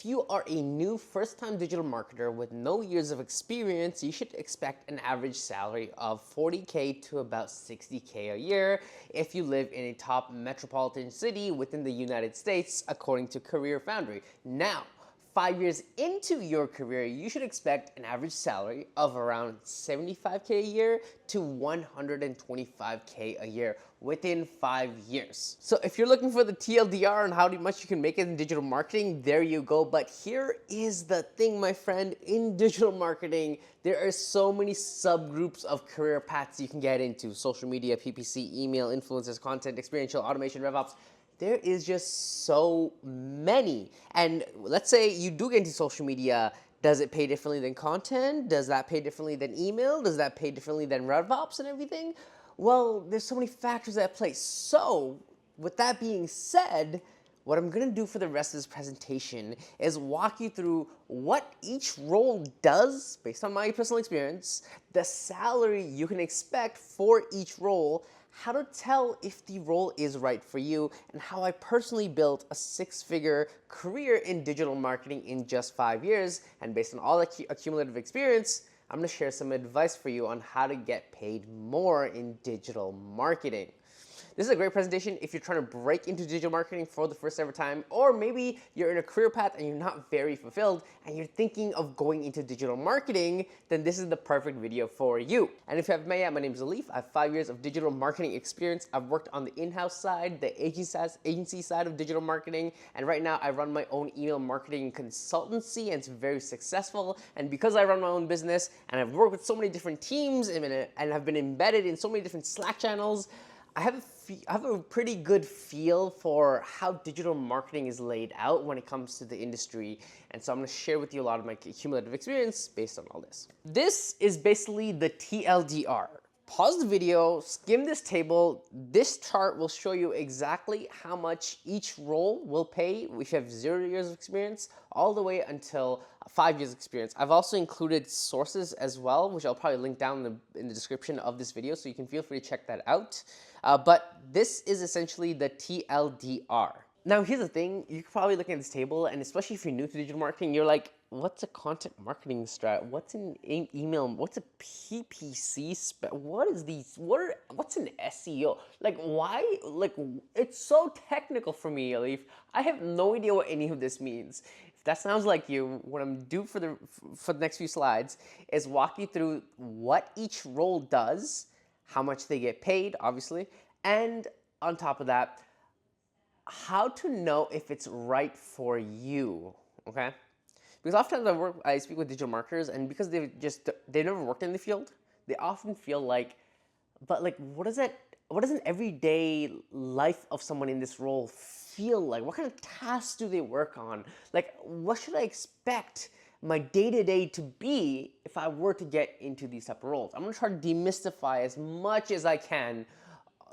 If you are a new first-time digital marketer with no years of experience, you should expect an average salary of 40K to about 60K a year if you live in a top metropolitan city within the United States, according to Career Foundry. Now, 5 years into your career, you should expect an average salary of around 75K a year to 125K a year within 5 years. So if you're looking for the TLDR on how much you can make it in digital marketing, there you go. But here is the thing, my friend, in digital marketing, there are so many subgroups of career paths you can get into: social media, PPC, email, influencers, content, experiential, automation, RevOps. There is just so many. And let's say you do get into social media. Does it pay differently than content? Does that pay differently than email? Does that pay differently than RevOps and everything? Well, there's so many factors at play. So with that being said, what I'm gonna do for the rest of this presentation is walk you through what each role does based on my personal experience, the salary you can expect for each role, how to tell if the role is right for you, and how I personally built a 6-figure career in digital marketing in just 5 years. And based on all the accumulative experience, I'm gonna share some advice for you on how to get paid more in digital marketing. This is a great presentation if you're trying to break into digital marketing for the first ever time, or maybe you're in a career path and you're not very fulfilled and you're thinking of going into digital marketing, then this is the perfect video for you. And if you haven't met yet, my name is Alif. I have 5 years of digital marketing experience. I've worked on the in-house side, the agency side of digital marketing, and right now I run my own email marketing consultancy, and it's very successful. And because I run my own business and I've worked with so many different teams and have been embedded in so many different Slack channels, I have a pretty good feel for how digital marketing is laid out when it comes to the industry. And so I'm going to share with you a lot of my cumulative experience based on all this. This is basically the TLDR. Pause the video, skim this table. This chart will show you exactly how much each role will pay if you have 0 years of experience all the way until 5 years experience. I've also included sources as well, which I'll probably link down in the description of this video, so you can feel free to check that out. But this is essentially the TLDR. Now, here's the thing. You're probably looking at this table, and especially if you're new to digital marketing, you're like, what's a content marketing strat? What's an email? What's a PPC? What is these? What's an SEO? Like, why? Like, it's so technical for me, Alif. I have no idea what any of this means. If that sounds like you, what I'm due for the next few slides is walk you through what each role does, how much they get paid, obviously, and on top of that, how to know if it's right for you, okay? Because oftentimes I speak with digital marketers, and because they've never worked in the field, they often feel like, but like, what does an everyday life of someone in this role feel like? What kind of tasks do they work on? Like, what should I expect my day-to-day to be if I were to get into these type of roles? I'm gonna try to demystify as much as I can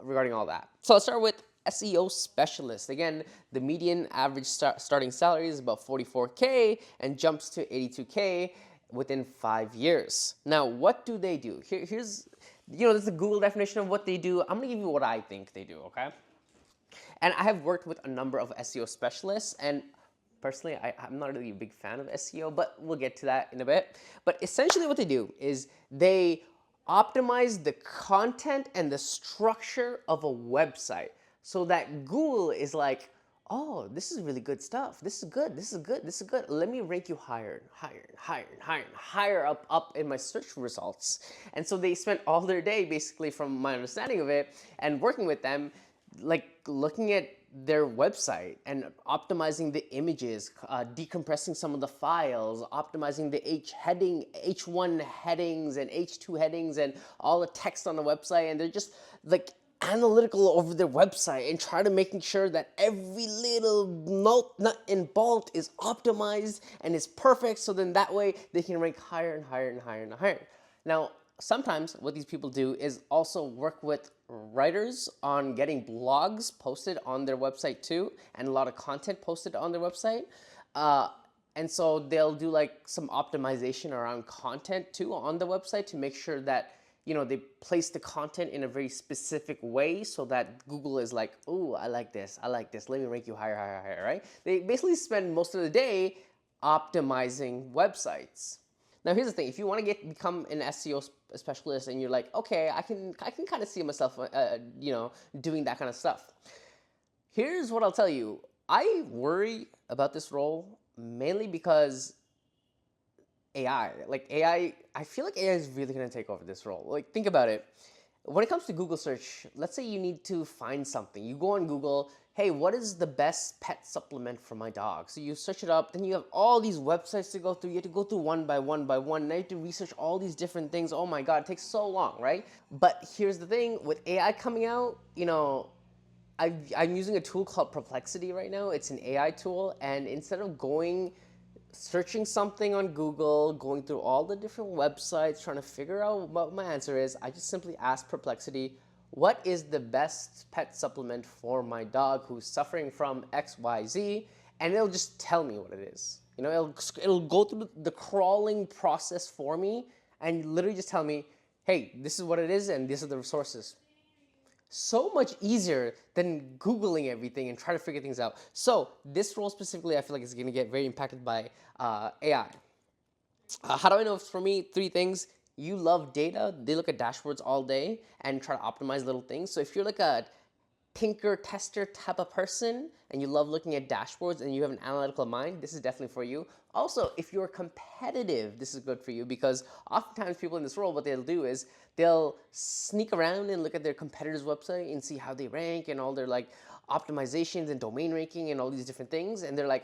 regarding all that. So let's start with SEO specialist. Again, the median average starting salary is about 44K and jumps to 82K within 5 years. Now, what do they do? Here's, there's a Google definition of what they do. I'm gonna give you what I think they do, okay? And I have worked with a number of SEO specialists, and personally, I'm not really a big fan of SEO, but we'll get to that in a bit. But essentially what they do is they optimize the content and the structure of a website so that Google is like, oh, this is really good stuff. This is good, this is good, this is good. Let me rank you higher and higher and higher and higher and higher up in my search results. And so they spent all their day, basically, from my understanding of it and working with them, like looking at their website and optimizing the images, decompressing some of the files, optimizing the H1 headings and H2 headings and all the text on the website. And they're just like analytical over their website and try to making sure that every little nut and bolt is optimized and is perfect, so then that way they can rank higher and higher and higher and higher. Now, sometimes what these people do is also work with writers on getting blogs posted on their website too, and a lot of content posted on their website. And so they'll do like some optimization around content too on the website to make sure that, they place the content in a very specific way so that Google is like, oh, I like this, let me rank you higher, higher, higher, right? They basically spend most of the day optimizing websites. Now here's the thing: if you want to become an SEO specialist, and you're like, okay, I can kind of see myself, doing that kind of stuff. Here's what I'll tell you: I worry about this role mainly because AI, I feel like AI is really going to take over this role. Like, think about it. When it comes to Google search, let's say you need to find something. You go on Google, hey, what is the best pet supplement for my dog? So you search it up, then you have all these websites to go through. You have to go through one by one by one. Now you have to research all these different things. Oh my God, it takes so long, right? But here's the thing, with AI coming out, I'm using a tool called Perplexity right now. It's an AI tool, and instead of searching something on Google, going through all the different websites, trying to figure out what my answer is, I just simply ask Perplexity, what is the best pet supplement for my dog who's suffering from XYZ? And it'll just tell me what it is. It'll go through the crawling process for me and literally just tell me, hey, this is what it is and these are the resources. So much easier than Googling everything and trying to figure things out. So this role specifically, I feel like is going to get very impacted by AI. How do I know it's for me? 3 things. You love data. They look at dashboards all day and try to optimize little things. So if you're like a tinker tester type of person and you love looking at dashboards and you have an analytical mind, this is definitely for you. Also, if you're competitive, this is good for you, because oftentimes people in this role, what they'll do is they'll sneak around and look at their competitors' website and see how they rank and all their optimizations and domain ranking and all these different things, and they're like,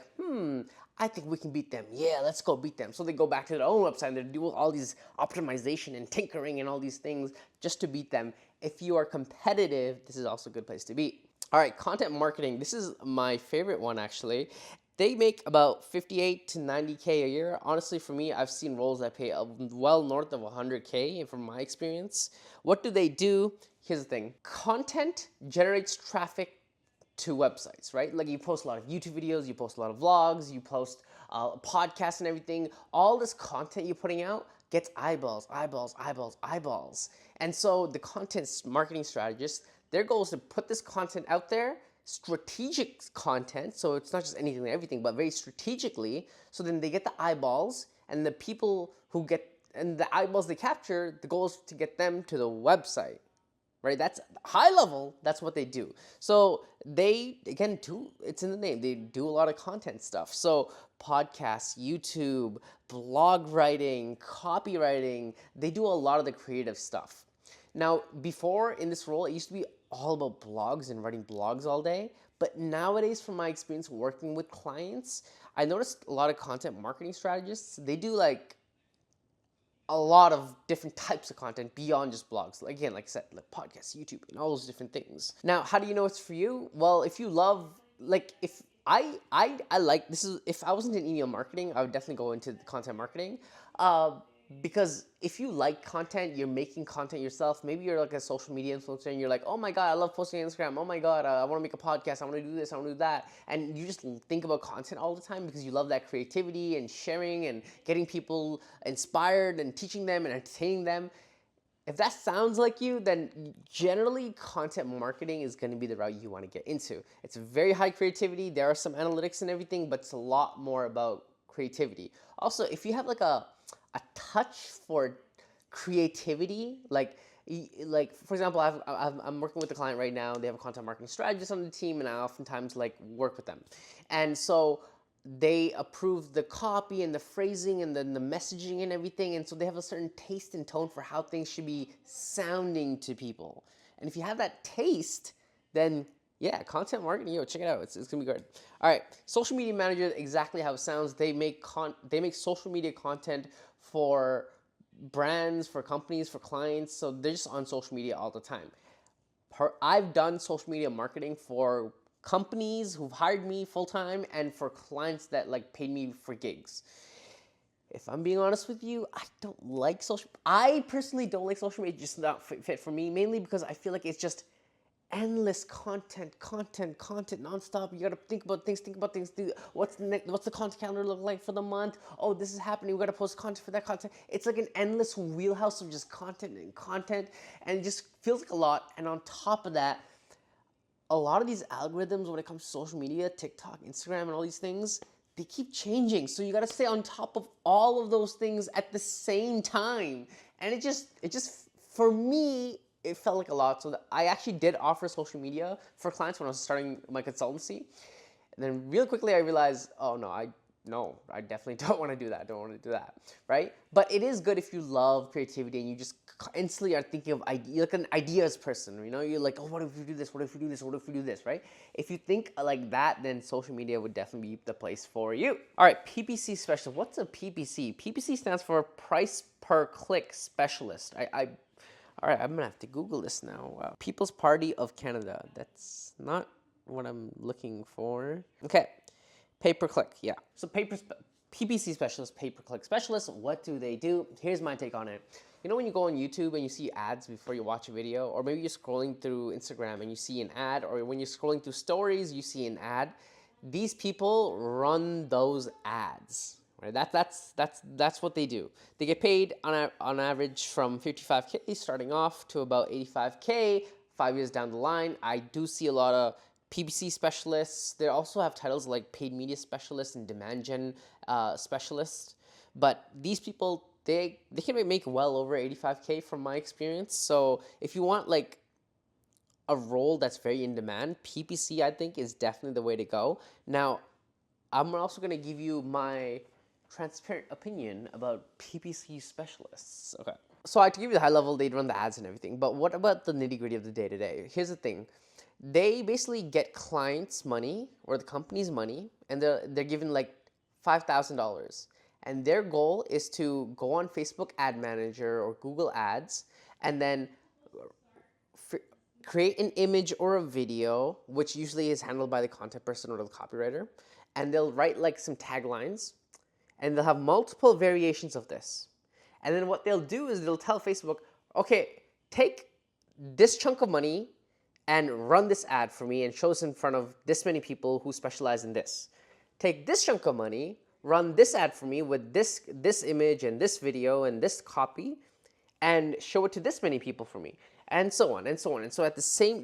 I think we can beat them. Yeah, let's go beat them. So they go back to their own website and they do all these optimization and tinkering and all these things just to beat them. If you are competitive, this is also a good place to be. All right, content marketing. This is my favorite one, actually. They make about 58 to 90K a year. Honestly, for me, I've seen roles that pay well north of 100K from my experience. What do they do? Here's the thing. Content generates traffic to websites, right? Like, you post a lot of YouTube videos, you post a lot of vlogs, you post podcasts and everything. All this content you're putting out gets eyeballs, eyeballs, eyeballs, eyeballs. And so the content marketing strategist, their goal is to put this content out there, strategic content, so it's not just anything and everything, but very strategically, so then they get the eyeballs, and the people who get, and the eyeballs they capture, the goal is to get them to the website. Right? That's high level. That's what they do. So they, again, it's in the name. They do a lot of content stuff. So podcasts, YouTube, blog writing, copywriting, they do a lot of the creative stuff. Now, before in this role, it used to be all about blogs and writing blogs all day. But nowadays, from my experience working with clients, I noticed a lot of content marketing strategists, they do a lot of different types of content beyond just blogs. Again, like I said, like podcasts, YouTube, and all those different things. Now, how do you know it's for you? Well, if you love, if I like, this is, if I wasn't in email marketing, I would definitely go into content marketing. Because if you like content, you're making content yourself. Maybe you're like a social media influencer and you're like, oh my God, I love posting on Instagram. Oh my God, I want to make a podcast. I want to do this. I want to do that. And you just think about content all the time because you love that creativity and sharing and getting people inspired and teaching them and entertaining them. If that sounds like you, then generally content marketing is going to be the route you want to get into. It's very high creativity. There are some analytics and everything, but it's a lot more about creativity. Also, if you have a touch for creativity, like for example, I'm working with a client right now. They have a content marketing strategist on the team, and I oftentimes work with them. And so they approve the copy and the phrasing and then the messaging and everything, and so they have a certain taste and tone for how things should be sounding to people. And if you have that taste, then yeah, content marketing, check it out. It's gonna be good. All right, social media manager, exactly how it sounds. They make social media content for brands, for companies, for clients. So they're just on social media all the time. I've done social media marketing for companies who've hired me full time and for clients that paid me for gigs. If I'm being honest with you, I personally don't like social media. It's just not fit for me, mainly because I feel like it's just endless content nonstop. You gotta think about things. What's the content calendar look like for the month? Oh, this is happening. We gotta post content for that content. It's like an endless wheelhouse of just content, and it just feels like a lot. And on top of that, a lot of these algorithms when it comes to social media, TikTok, Instagram, and all these things, they keep changing. So you got to stay on top of all of those things at the same time. And it just, for me, it felt like a lot. So I actually did offer social media for clients when I was starting my consultancy. And then real quickly I realized, oh no, I definitely don't want to do that. Don't want to do that, right? But it is good if you love creativity and you just instantly are thinking of you're like an ideas person, you know? You're like, oh, what if we do this? What if we do this? What if we do this, right? If you think like that, then social media would definitely be the place for you. All right, PPC specialist. What's a PPC? PPC stands for price per click specialist. All right, I'm gonna have to Google this now. Wow. People's Party of Canada. That's not what I'm looking for. Okay, pay-per-click, yeah. So PPC specialist, pay-per-click specialist, what do they do? Here's my take on it. You know when you go on YouTube and you see ads before you watch a video, or maybe you're scrolling through Instagram and you see an ad, or when you're scrolling through stories, you see an ad. These people run those ads, right? That's what they do. They get paid on average from 55K starting off to about 85K 5 years down the line. I do see a lot of PPC specialists. They also have titles like paid media specialist and demand gen specialist. But these people, they can make well over 85K from my experience. So if you want like a role that's very in demand, PPC I think is definitely the way to go. Now, I'm also going to give you my transparent opinion about PPC specialists. Okay. So I to give you the high level, they run the ads and everything. But what about the nitty gritty of the day to day? Here's the thing. They basically get clients' money or the company's money, and they're given like $5,000. And their goal is to go on Facebook Ad Manager or Google Ads and then create an image or a video, which usually is handled by the content person or the copywriter. And they'll write like some taglines, and they'll have multiple variations of this. And then what they'll do is they'll tell Facebook, okay, take this chunk of money and run this ad for me and show this in front of this many people who specialize in this. Take this chunk of money, run this ad for me with this image and this video and this copy, and show it to this many people for me, and so on and so on. And so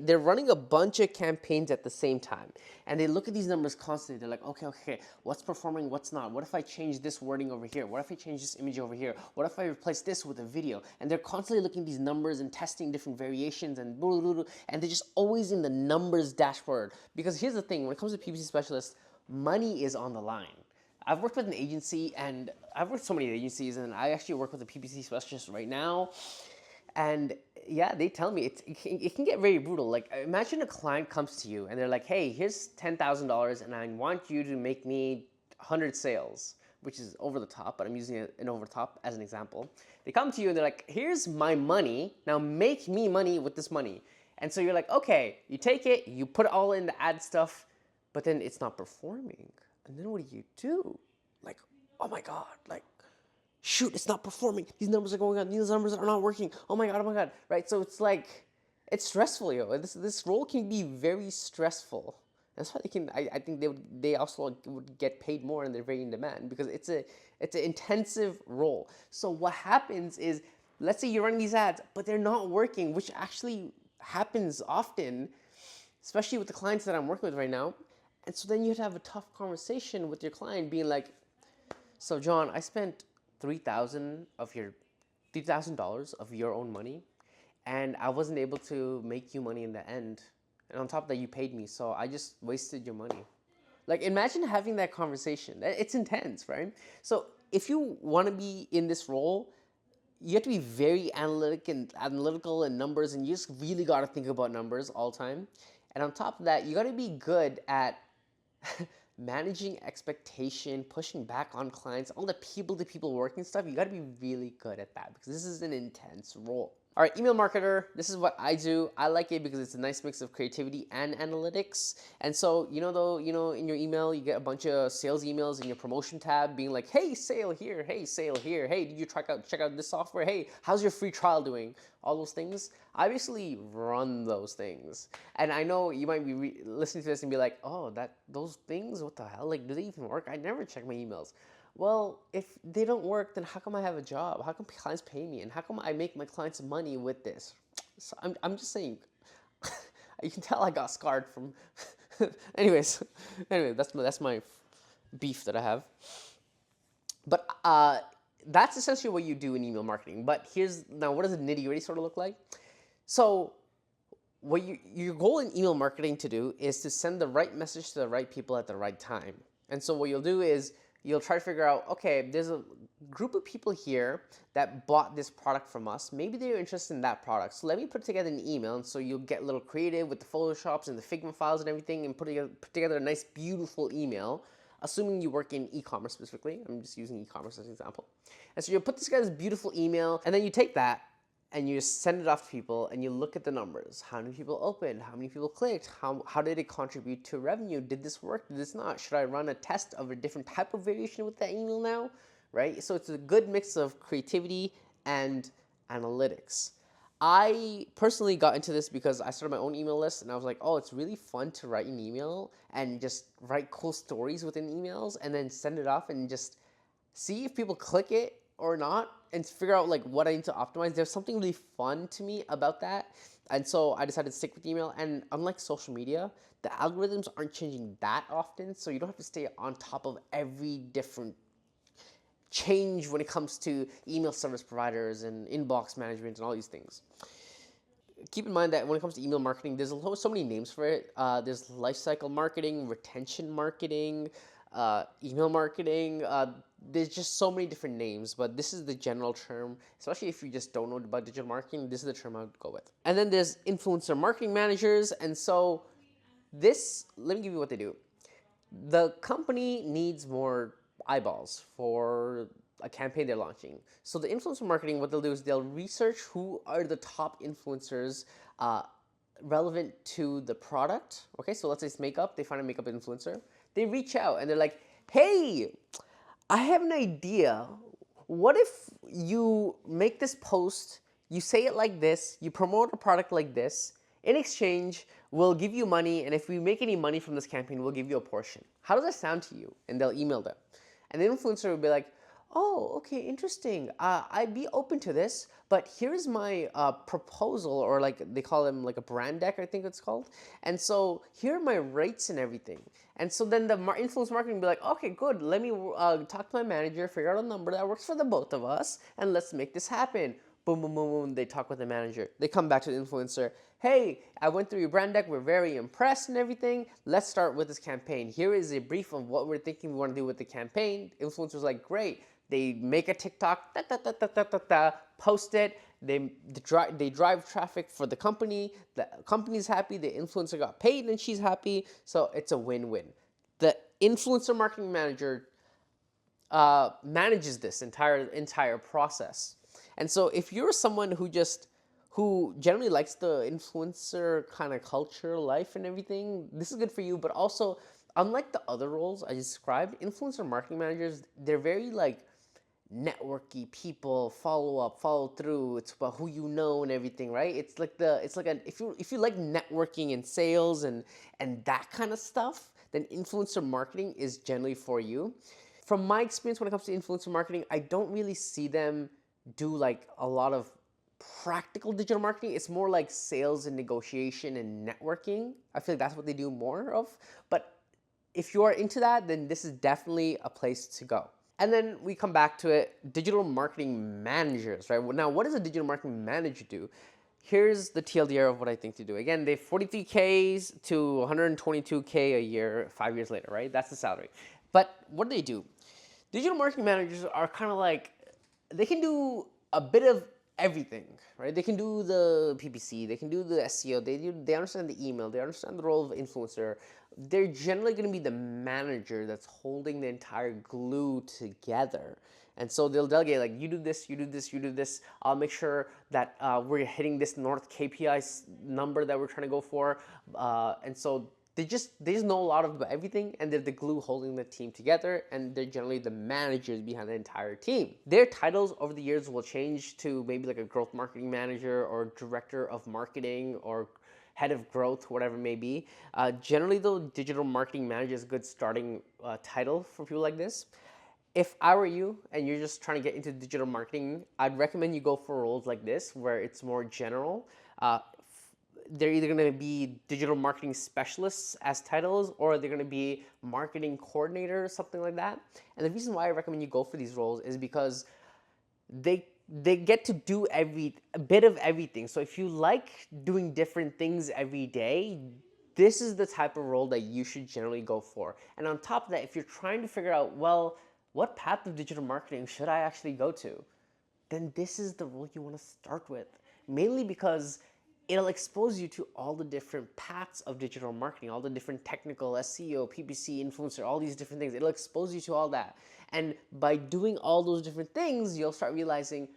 they're running a bunch of campaigns at the same time. And they look at these numbers constantly. They're like, okay, what's performing, what's not? What if I change this wording over here? What if I change this image over here? What if I replace this with a video? And they're constantly looking at these numbers and testing different variations and blah, blah, blah, and they're just always in the numbers dashboard. Because here's the thing, when it comes to PPC specialists, money is on the line. I've worked with an agency, and I've worked with so many agencies, and I actually work with a PPC specialist right now. And yeah, they tell me it can get very brutal. Like, imagine a client comes to you and they're like, hey, here's $10,000 and I want you to make me 100 sales, which is over the top, but I'm using an over the top as an example. They come to you and they're like, here's my money, now make me money with this money. And so you're like, okay, you take it, you put it all in the ad stuff, but then it's not performing. And then what do? Like, oh my God, like, shoot, it's not performing. These numbers are going on. These numbers are not working. Oh my God, right? So it's like, it's stressful, yo. This role can be very stressful. That's why I think they also would get paid more and they're very in demand because it's an intensive role. So what happens is, let's say you're running these ads, but they're not working, which actually happens often, especially with the clients that I'm working with right now. And so then you have to have a tough conversation with your client being like, so John, I spent $3,000 of your own money, and I wasn't able to make you money in the end. And on top of that, you paid me, so I just wasted your money. Like, imagine having that conversation. It's intense, right? So if you want to be in this role, you have to be very analytical and numbers, and you just really got to think about numbers all the time. And on top of that, you got to be good at managing expectation, pushing back on clients, all the people-to-people working stuff. You got to be really good at that because this is an intense role. All right, email marketer, this is what I do. I like it because it's a nice mix of creativity and analytics. And so, in your email, you get a bunch of sales emails in your promotion tab being like, hey, sale here, hey, sale here, hey, did you check out this software? Hey, how's your free trial doing? All those things. I basically run those things. And I know you might be listening to this and be like, oh, those things, what the hell? Like, do they even work? I never check my emails. Well, if they don't work, then how come I have a job? How come clients pay me? And how come I make my clients money with this? So I'm just saying, you can tell I got scarred from, anyway, that's my beef that I have. But that's essentially what you do in email marketing. But here's now, what does the nitty gritty sort of look like? So what your goal in email marketing to do is to send the right message to the right people at the right time. And so what you'll do is you'll try to figure out, okay, there's a group of people here that bought this product from us. Maybe they're interested in that product. So let me put together an email. And so you'll get a little creative with the Photoshops and the Figma files and everything and put together a nice, beautiful email, assuming you work in e-commerce specifically. I'm just using e-commerce as an example. And so you'll put together this beautiful email, and then you take that and you just send it off to people and you look at the numbers. How many people opened? How many people clicked? How did it contribute to revenue? Did this work? Did this not? Should I run a test of a different type of variation with that email now? Right? So it's a good mix of creativity and analytics. I personally got into this because I started my own email list and I was like, oh, it's really fun to write an email and just write cool stories within emails and then send it off and just see if people click it or not and figure out like what I need to optimize. There's something really fun to me about that. And so I decided to stick with email. And unlike social media, the algorithms aren't changing that often. So you don't have to stay on top of every different change when it comes to email service providers and inbox management and all these things. Keep in mind that when it comes to email marketing, there's so many names for it. There's lifecycle marketing, retention marketing, email marketing. There's just so many different names, but this is the general term, especially if you just don't know about digital marketing, this is the term I would go with. And then there's influencer marketing managers. And so let me give you what they do. The company needs more eyeballs for a campaign they're launching. So the influencer marketing, what they'll do is they'll research who are the top influencers relevant to the product. Okay, so let's say it's makeup. They find a makeup influencer. They reach out and they're like, hey, I have an idea. What if you make this post, you say it like this, you promote a product like this, in exchange, we'll give you money, and if we make any money from this campaign, we'll give you a portion. How does that sound to you? And they'll email them. And the influencer will be like, oh, okay, interesting. I'd be open to this, but here's my proposal, or like they call them like a brand deck, I think it's called. And so here are my rates and everything. And so then the influence marketing will be like, okay, good. Let me talk to my manager, figure out a number that works for the both of us, and let's make this happen. Boom, boom, boom, boom. They talk with the manager. They come back to the influencer. Hey, I went through your brand deck. We're very impressed and everything. Let's start with this campaign. Here is a brief of what we're thinking we want to do with the campaign. Influencer's like, great. They make a TikTok, post it. They drive traffic for the company. The company's happy. The influencer got paid and she's happy. So it's a win-win. The influencer marketing manager manages this entire process. And so if you're someone who generally likes the influencer kind of culture, life and everything, this is good for you. But also, unlike the other roles I described, influencer marketing managers, they're very like networky people, follow up, follow through. It's about who you know and everything, right? It's like if you like networking and sales and that kind of stuff, then influencer marketing is generally for you. From my experience when it comes to influencer marketing, I don't really see them do like a lot of practical digital marketing. It's more like sales and negotiation and networking. I feel like that's what they do more of. But if you are into that, then this is definitely a place to go. And then we come back to it, digital marketing managers, right? Now, what does a digital marketing manager do? Here's the TLDR of what I think to do. Again, they 43Ks to 122K a year, 5 years later, right? That's the salary. But what do? Digital marketing managers are kind of like, they can do a bit of everything, right? They can do the PPC, they can do the SEO, they understand the email, they understand the role of influencer. They're generally going to be the manager that's holding the entire glue together. And so they'll delegate, like, you do this, you do this, you do this. I'll make sure that we're hitting this North KPI number that we're trying to go for. And so they just know a lot about everything, and they're the glue holding the team together, and they're generally the managers behind the entire team. Their titles over the years will change to maybe like a growth marketing manager or director of marketing or head of growth, whatever it may be. Generally, though, digital marketing manager is a good starting title for people like this. If I were you and you're just trying to get into digital marketing, I'd recommend you go for roles like this where it's more general. they're either going to be digital marketing specialists as titles, or they're going to be marketing coordinators, something like that. And the reason why I recommend you go for these roles is because they get to do a bit of everything. So if you like doing different things every day, this is the type of role that you should generally go for. And on top of that, if you're trying to figure out, well, what path of digital marketing should I actually go to, then this is the role you want to start with. Mainly because it'll expose you to all the different paths of digital marketing, all the different technical SEO, PPC, influencer, all these different things. It'll expose you to all that. And by doing all those different things, you'll start realizing,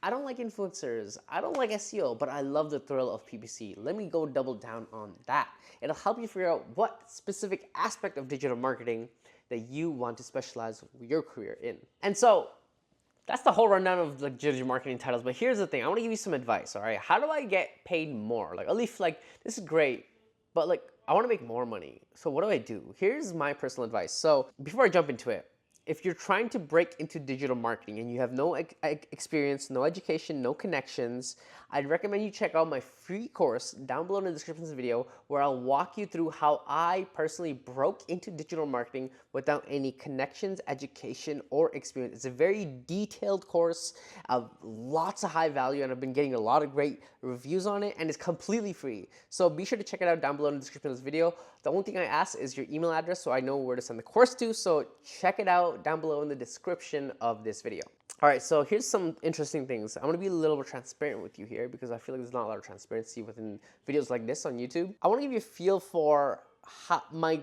I don't like influencers, I don't like SEO, but I love the thrill of PPC. Let me go double down on that. It'll help you figure out what specific aspect of digital marketing that you want to specialize your career in. And so that's the whole rundown of like digital marketing titles. But here's the thing, I want to give you some advice. All right, how do I get paid more? Like, at least, like, this is great, but like, I want to make more money. So what do I do? Here's my personal advice. So before I jump into it, if you're trying to break into digital marketing and you have no experience, no education, no connections, I'd recommend you check out my free course down below in the description of this video, where I'll walk you through how I personally broke into digital marketing without any connections, education, or experience. It's a very detailed course of lots of high value, and I've been getting a lot of great reviews on it, and it's completely free. So be sure to check it out down below in the description of this video. The only thing I ask is your email address so I know where to send the course to, so check it out down below in the description of this video. All right, so here's some interesting things. I'm gonna be a little bit transparent with you here because I feel like there's not a lot of transparency within videos like this on YouTube. I wanna give you a feel for how my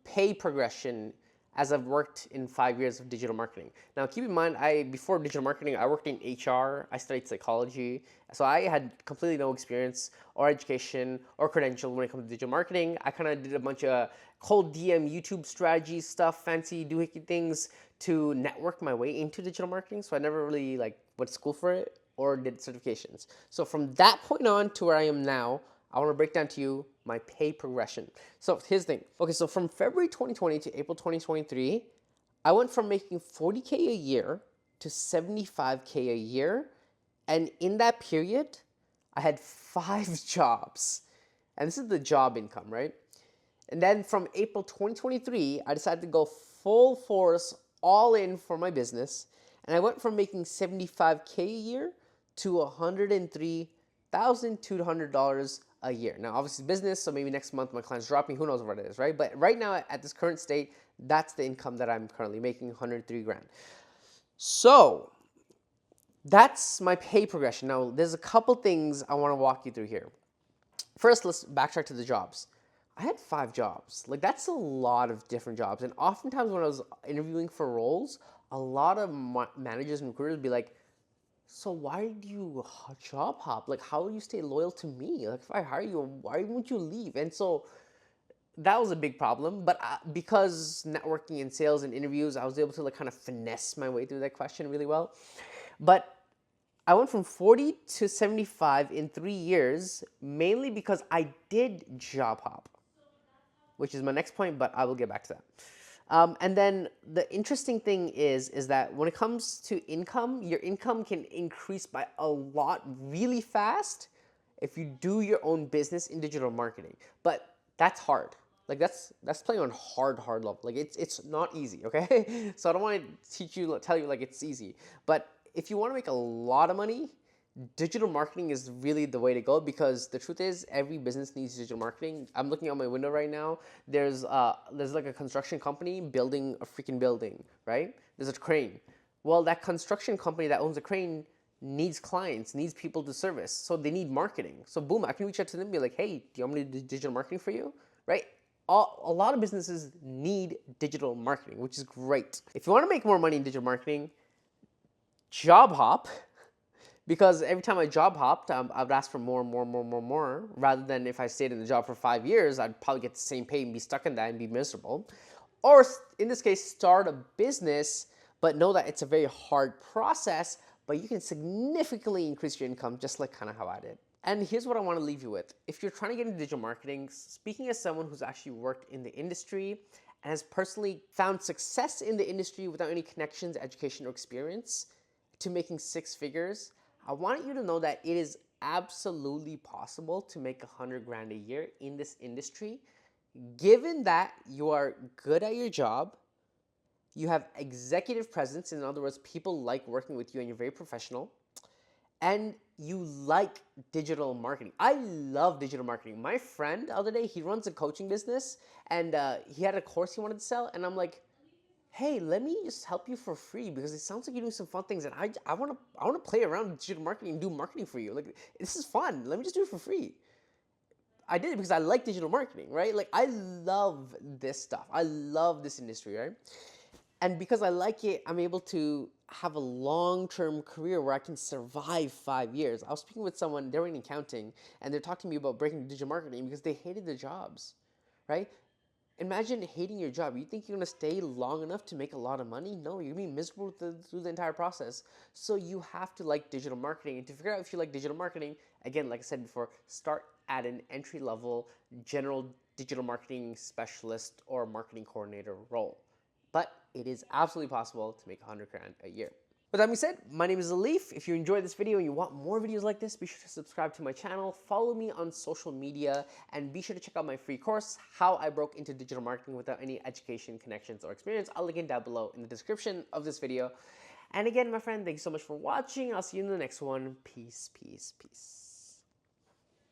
pay progression as I've worked in 5 years of digital marketing. Now, keep in mind, before digital marketing, I worked in HR, I studied psychology, so I had completely no experience or education or credential when it comes to digital marketing. I kind of did a bunch of cold DM YouTube strategy stuff, fancy doohickey things to network my way into digital marketing. So I never really like went to school for it or did certifications. So from that point on to where I am now, I want to break down to you my pay progression. So here's the thing. Okay, so from February 2020 to April 2023, I went from making 40K a year to 75K a year. And in that period, I had 5 jobs. And this is the job income, right? And then from April 2023, I decided to go full force, all in for my business. And I went from making 75K a year to $103,200 a year. Now, obviously business, so maybe next month my client's dropping, who knows what it is, right? But right now at this current state, that's the income that I'm currently making, 103 grand. So that's my pay progression. Now, there's a couple things I want to walk you through here. First, let's backtrack to the jobs. I had 5 jobs. Like, that's a lot of different jobs. And oftentimes when I was interviewing for roles, a lot of managers and recruiters would be like, so why do you job hop? Like, how will you stay loyal to me? Like, if I hire you, why won't you leave? And so that was a big problem. But because networking and sales and interviews, I was able to like kind of finesse my way through that question really well. But I went from 40 to 75 in 3 years, mainly because I did job hop, which is my next point, but I will get back to that. And then the interesting thing is that when it comes to income, your income can increase by a lot really fast if you do your own business in digital marketing. But that's hard. Like that's playing on hard level. Like it's not easy, okay? So I don't want to tell you like it's easy. But if you want to make a lot of money, digital marketing is really the way to go, because the truth is every business needs digital marketing. I'm looking out my window right now. There's like a construction company building a freaking building, right? There's a crane. Well, that construction company that owns the crane needs clients, needs people to service. So they need marketing. So boom, I can reach out to them and be like, hey, do you want me to do digital marketing for you? Right? A lot of businesses need digital marketing, which is great. If you want to make more money in digital marketing, job hop. Because every time I job hopped, I would ask for more, rather than if I stayed in the job for 5 years, I'd probably get the same pay and be stuck in that and be miserable. Or in this case, start a business, but know that it's a very hard process, but you can significantly increase your income, just like kind of how I did. And here's what I want to leave you with. If you're trying to get into digital marketing, speaking as someone who's actually worked in the industry and has personally found success in the industry without any connections, education, or experience to making 6 figures, I want you to know that it is absolutely possible to make 100 grand a year in this industry, given that you are good at your job, you have executive presence, in other words, people like working with you and you're very professional, and you like digital marketing. I love digital marketing. My friend the other day, he runs a coaching business, and he had a course he wanted to sell, and I'm like, hey, let me just help you for free because it sounds like you're doing some fun things, and I wanna play around with digital marketing and do marketing for you. Like, this is fun. Let me just do it for free. I did it because I like digital marketing, right? Like, I love this stuff. I love this industry, right? And because I like it, I'm able to have a long-term career where I can survive 5 years. I was speaking with someone, they were in accounting, and they're talking to me about breaking into digital marketing because they hated their jobs, right? Imagine hating your job. You think you're gonna stay long enough to make a lot of money? No, you're gonna be miserable through the entire process. So you have to like digital marketing. And to figure out if you like digital marketing, again, like I said before, start at an entry level general digital marketing specialist or marketing coordinator role. But it is absolutely possible to make 100 grand a year. With that being said, my name is Alif. If you enjoyed this video and you want more videos like this, be sure to subscribe to my channel, follow me on social media, and be sure to check out my free course, How I Broke into Digital Marketing Without Any Education, Connections, or Experience. I'll link it down below in the description of this video. And again, my friend, thank you so much for watching. I'll see you in the next one. Peace, peace, peace.